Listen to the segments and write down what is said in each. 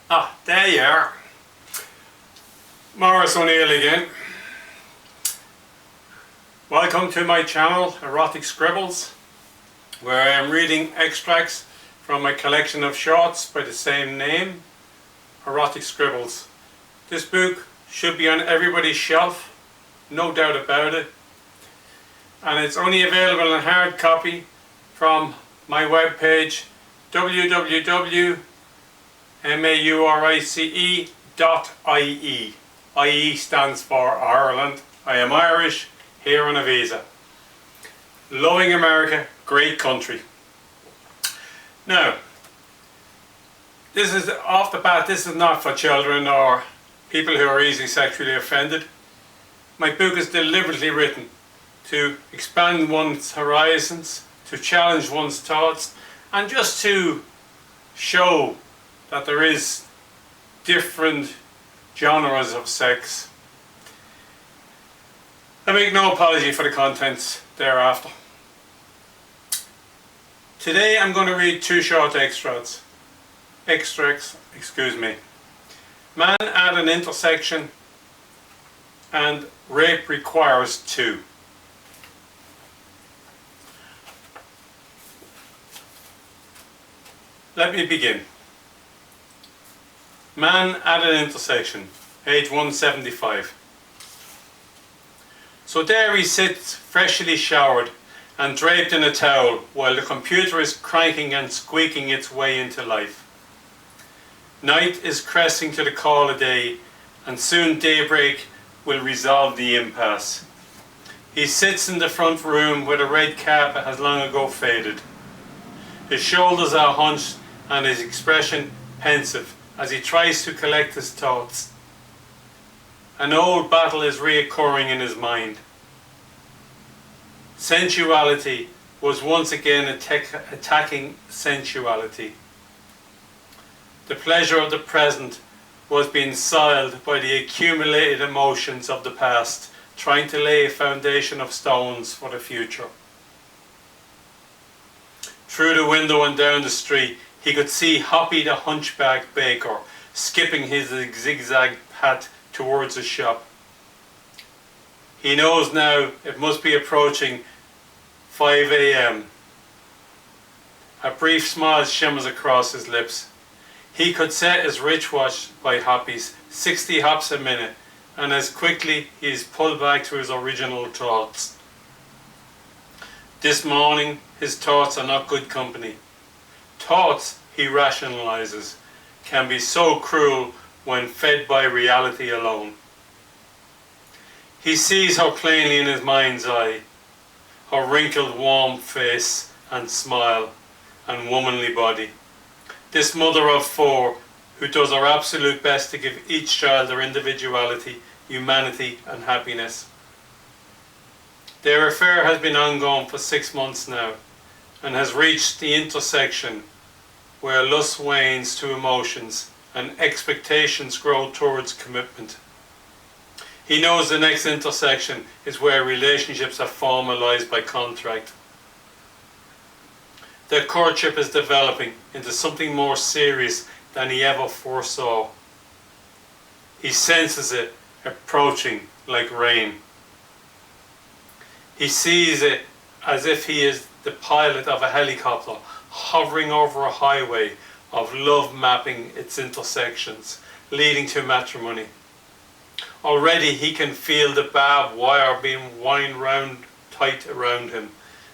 There you are. Morris O'Neill again. Welcome to my channel, Erotic Scribbles, where I am reading extracts from my collection of shorts by the same name, Erotic Scribbles. This book should be on everybody's shelf, no doubt about it. And it's only available in hard copy from my webpage, www.maurice.ie. IE stands for Ireland. I am Irish, here on a visa. Loving America, great country. Now, this is off the bat, this is not for children or people who are easily sexually offended. My book is deliberately written to expand one's horizons, to challenge one's thoughts, and just to show that there is different genres of sex. I make no apology for the contents thereafter. Today I'm going to read two short extracts. Man at an intersection and rape requires two. Let me begin. Man at an intersection, age 175. So there he sits, freshly showered and draped in a towel, while the computer is cranking and squeaking its way into life. Night is cresting to the call of day, and soon daybreak will resolve the impasse. He sits in the front room where the red carpet has long ago faded. His shoulders are hunched and his expression pensive as he tries to collect his thoughts. An old battle is reoccurring in his mind. Sensuality was once again attacking sensuality. The pleasure of the present was being soiled by the accumulated emotions of the past, trying to lay a foundation of stones for the future. Through the window and down the street, he could see Hoppy the hunchback baker skipping his zigzag path towards the shop. He knows now it must be approaching 5 a.m. A brief smile shimmers across his lips. He could set his wristwatch by Hoppy's 60 hops a minute, and as quickly he is pulled back to his original thoughts. This morning his thoughts are not good company. Thoughts, he rationalizes, can be so cruel when fed by reality alone. He sees her plainly in his mind's eye, her wrinkled warm face and smile and womanly body. This mother of four who does her absolute best to give each child their individuality, humanity and happiness. Their affair has been ongoing for 6 months now and has reached the intersection where lust wanes to emotions and expectations grow towards commitment. He knows the next intersection is where relationships are formalized by contract. Their courtship is developing into something more serious than he ever foresaw. He senses it approaching like rain. He sees it as if he is the pilot of a helicopter hovering over a highway of love, mapping its intersections, leading to matrimony. Already he can feel the barbed wire being wound round tight around him,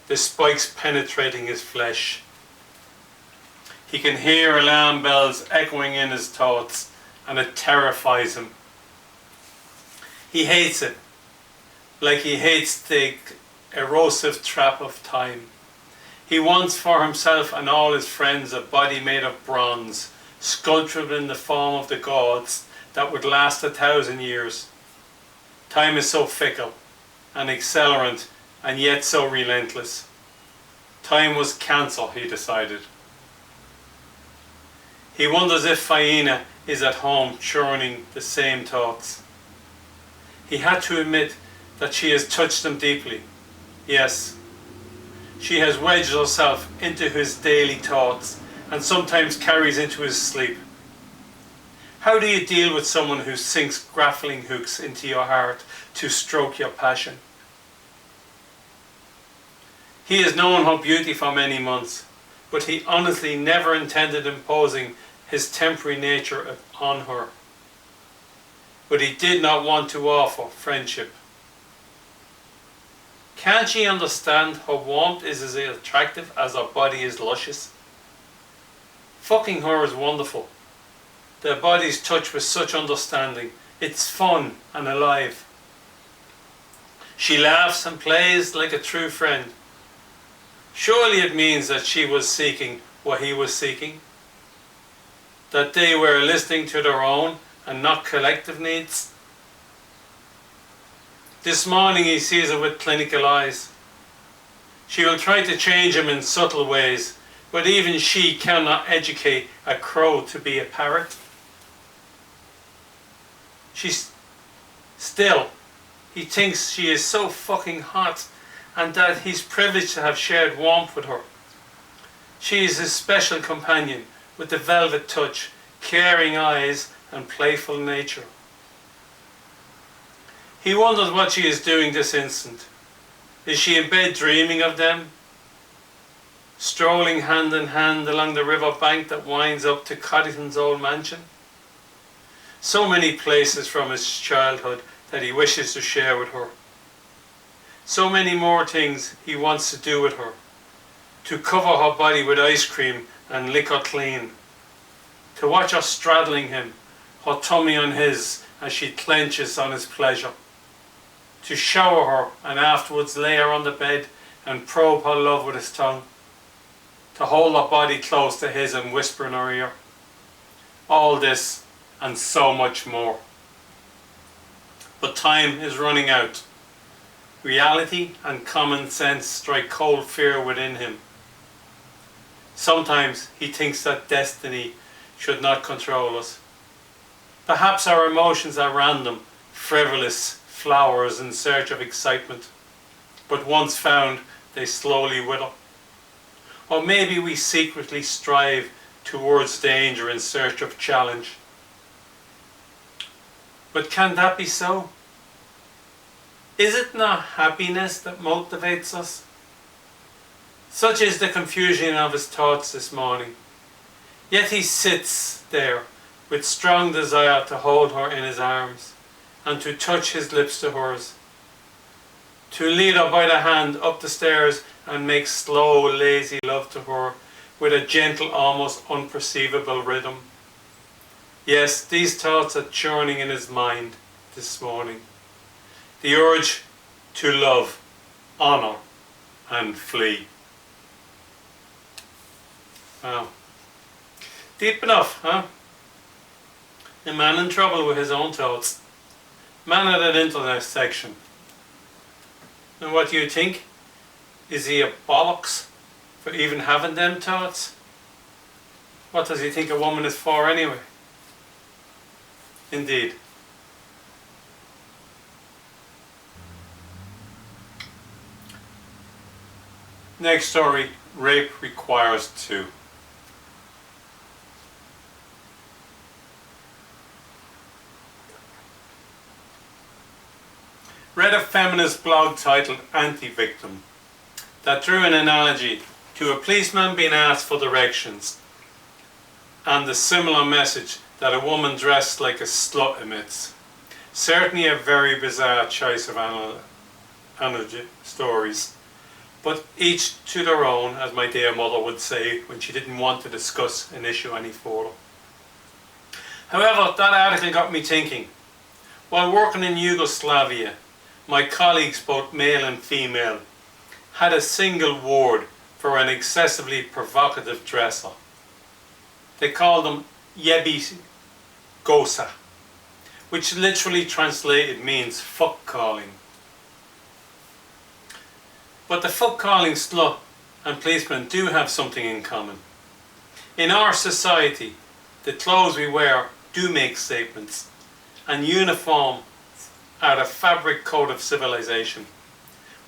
the spikes penetrating his flesh. He can hear alarm bells echoing in his thoughts, and it terrifies him. He hates it, like he hates the erosive trap of time. He wants for himself and all his friends a body made of bronze, sculptured in the form of the gods, that would last 1,000 years. Time is so fickle and accelerant and yet so relentless. Time was cancer, he decided. He wonders if Faina is at home churning the same thoughts. He had to admit that she has touched him deeply. Yes, she has wedged herself into his daily thoughts and sometimes carries into his sleep. How do you deal with someone who sinks grappling hooks into your heart to stroke your passion? He has known her beauty for many months, but he honestly never intended imposing his temporary nature on her. But he did not want to offer friendship. Can't she understand her warmth is as attractive as her body is luscious? Fucking her is wonderful. Their bodies touch with such understanding. It's fun and alive. She laughs and plays like a true friend. Surely it means that she was seeking what he was seeking. That they were listening to their own and not collective needs. This morning he sees her with clinical eyes. She will try to change him in subtle ways, but even she cannot educate a crow to be a parrot. He thinks she is so fucking hot and that he's privileged to have shared warmth with her. She is his special companion with the velvet touch, caring eyes and playful nature. He wonders what she is doing this instant. Is she in bed dreaming of them? Strolling hand in hand along the river bank that winds up to Coddington's old mansion? So many places from his childhood that he wishes to share with her. So many more things he wants to do with her. To cover her body with ice cream and lick her clean. To watch her straddling him, her tummy on his as she clenches on his pleasure. To shower her and afterwards lay her on the bed and probe her love with his tongue. To hold her body close to his and whisper in her ear. All this and so much more. But time is running out. Reality and common sense strike cold fear within him. Sometimes he thinks that destiny should not control us. Perhaps our emotions are random, frivolous flowers in search of excitement, but once found, they slowly wither. Or maybe we secretly strive towards danger in search of challenge. But can that be so? Is it not happiness that motivates us? Such is the confusion of his thoughts this morning. Yet he sits there with strong desire to hold her in his arms and to touch his lips to hers. To lead her by the hand up the stairs and make slow, lazy love to her with a gentle, almost unperceivable rhythm. Yes, these thoughts are churning in his mind this morning. The urge to love, honour and flee. Wow. Deep enough, huh? A man in trouble with his own thoughts. Man at an intersection. And what do you think? Is he a bollocks for even having them thoughts? What does he think a woman is for anyway? Indeed. Next story, rape requires two. Read a feminist blog titled Anti-Victim that drew an analogy to a policeman being asked for directions and the similar message that a woman dressed like a slut emits. Certainly a very bizarre choice of analogy stories, but each to their own, as my dear mother would say when she didn't want to discuss an issue any further. However, that article got me thinking. While working in Yugoslavia, my colleagues, both male and female, had a single word for an excessively provocative dresser. They called them jebi gosa, which literally translated means fuck calling. But the fuck calling slut and policeman do have something in common. In our society, the clothes we wear do make statements, and uniform are the fabric code of civilization.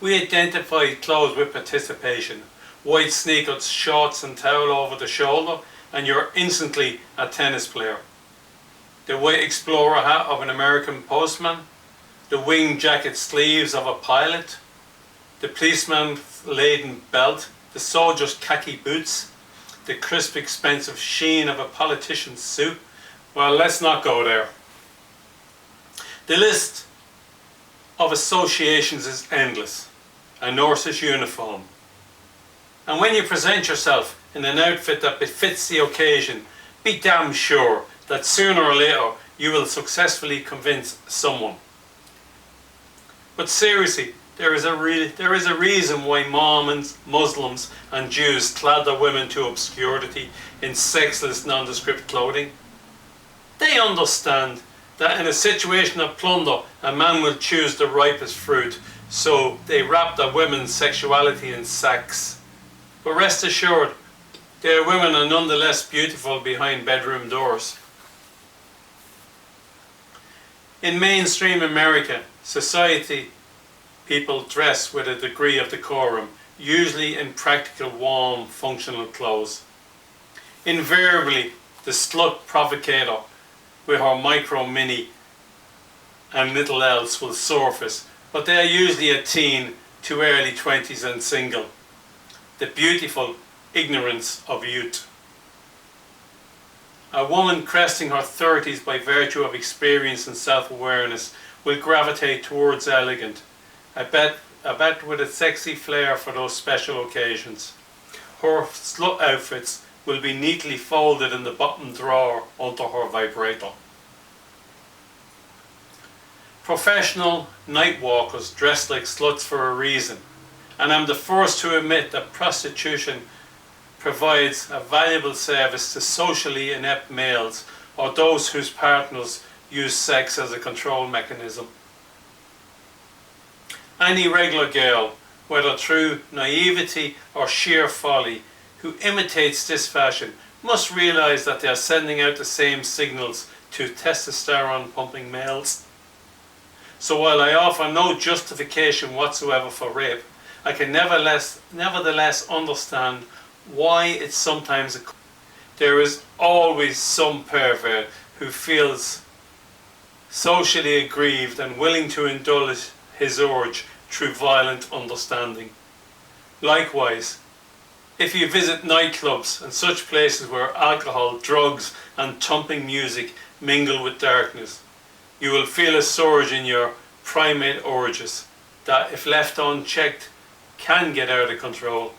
We identify clothes with participation. White sneakers, shorts and towel over the shoulder, and you're instantly a tennis player. the white explorer hat of an American postman, the wing jacket sleeves of a pilot, the policeman's laden belt, the soldier's khaki boots, the crisp expensive sheen of a politician's suit. Well, let's not go there. The list of associations is endless. A nurse's uniform. And when you present yourself in an outfit that befits the occasion, be damn sure that sooner or later you will successfully convince someone. But seriously, there is a reason why Mormons, Muslims and Jews clad their women to obscurity in sexless, nondescript clothing. They understand that in a situation of plunder, a man will choose the ripest fruit, so they wrap their women's sexuality in sacks. But rest assured, their women are nonetheless beautiful behind bedroom doors. In mainstream America, society people dress with a degree of decorum, usually in practical, warm, functional clothes. Invariably, the slut provocateur with her micro mini and little else will surface, but they are usually a teen to early 20s and single. The beautiful ignorance of youth. A woman cresting her 30s by virtue of experience and self-awareness will gravitate towards elegant, I bet with a sexy flair for those special occasions. Her slut outfits will be neatly folded in the bottom drawer under her vibrator. Professional night walkers dress like sluts for a reason, and I'm the first to admit that prostitution provides a valuable service to socially inept males or those whose partners use sex as a control mechanism. Any regular girl, whether through naivety or sheer folly, who imitates this fashion must realize that they are sending out the same signals to testosterone pumping males. So while I offer no justification whatsoever for rape, I can nevertheless understand why it's sometimes there is always some pervert who feels socially aggrieved and willing to indulge his urge through violent understanding. Likewise, if you visit nightclubs and such places where alcohol, drugs and thumping music mingle with darkness, you will feel a surge in your primate urges that, if left unchecked, can get out of control.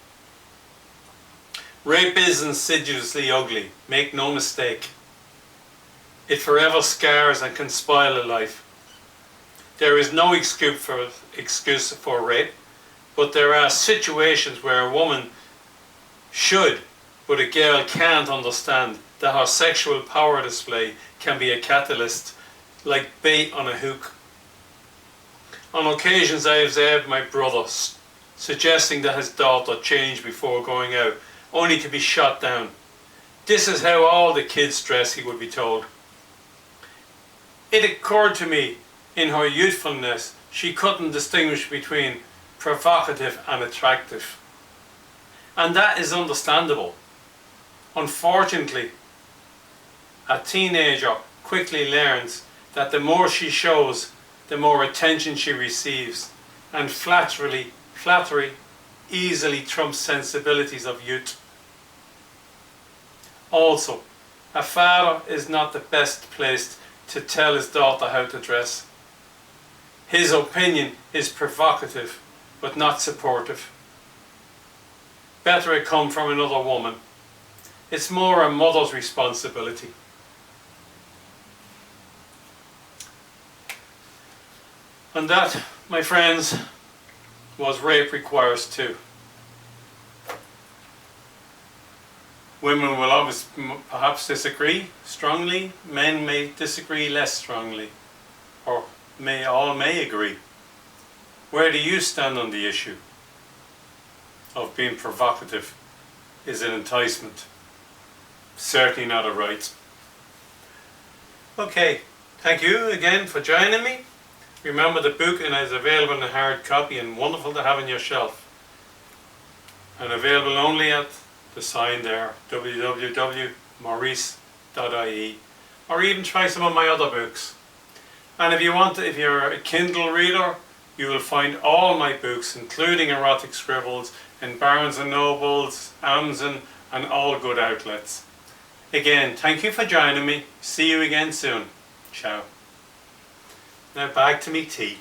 Rape is insidiously ugly, make no mistake. It forever scars and can spoil a life. There is no excuse for rape, but there are situations where a woman should, but a girl can't understand that her sexual power display can be a catalyst, like bait on a hook. On occasions I have observed my brother suggesting that his daughter change before going out, only to be shot down. This is how all the kids dress, he would be told. It occurred to me, in her youthfulness, she couldn't distinguish between provocative and attractive. And that is understandable. Unfortunately, a teenager quickly learns that the more she shows, the more attention she receives, and flattery easily trumps sensibilities of youth. Also, a father is not the best placed to tell his daughter how to dress. His opinion is provocative, but not supportive. Better it come from another woman. It's more a mother's responsibility. And that, my friends, was Rape Requires Two. Women will perhaps disagree strongly, men may disagree less strongly, or may agree. Where do you stand on the issue of being provocative? Is it enticement? Certainly not a right. Okay, thank you again for joining me. Remember, the book is available in hard copy and wonderful to have on your shelf. And available only at the sign there, www.maurice.ie. or even try some of my other books. And if you're a Kindle reader, you will find all my books, including Erotic Scribbles, in Barnes & Nobles, Amazon, and all good outlets. Again, thank you for joining me. See you again soon. Ciao. Now back to me tea.